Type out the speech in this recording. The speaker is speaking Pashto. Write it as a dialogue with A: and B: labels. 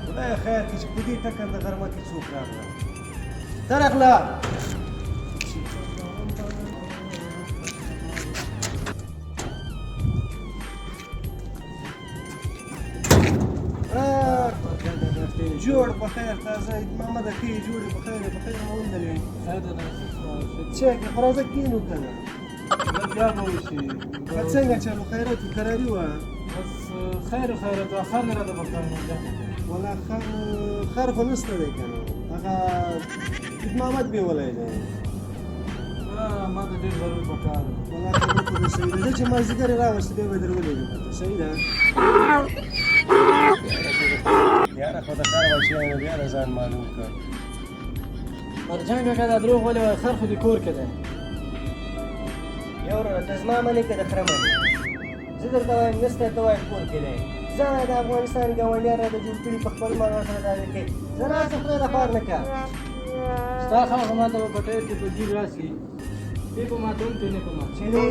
A: خدای خیر کړي چې په دې ټکنده غرمه کې څوک راغله ته راغله جوړ په خیر تازه محمد ښې جوړې په خیر مو وندلې چېرې خو راځه کښېنو که نه
B: بیا به وشي
A: څنګه چلو خیرات وي کراري وه
B: بس خیر ده خر مې راته پکار نه
A: والله خر خو نشته دی که نه هغه محمد بیولی دی
B: ما ته ډېر ضرور پکار
A: والله خبره خو دې صحیح ده زه چې مازدیګر یې راوستې بیا به یې در ولېږم درته صحیح ده یاره خو د خر بچیانو بیا د ځان معلوم کړ
B: مرجان کاکا دا دروغ ولې وایي خر خو دې کور کې دی
A: یو وروره ته زما منې که د خره منې زه درته وایم نسته ته وایې کور کې دی ځان د افغانستان ګاونډیان راته جوړ کړي په خپل مال سره دعوې کوي زه راځه خدای د خوار نه کړه
B: ستا خلک خو ما ته په پټۍ کې په ګیر راسي دې په ما ته هم ته نه په ما
A: چې نه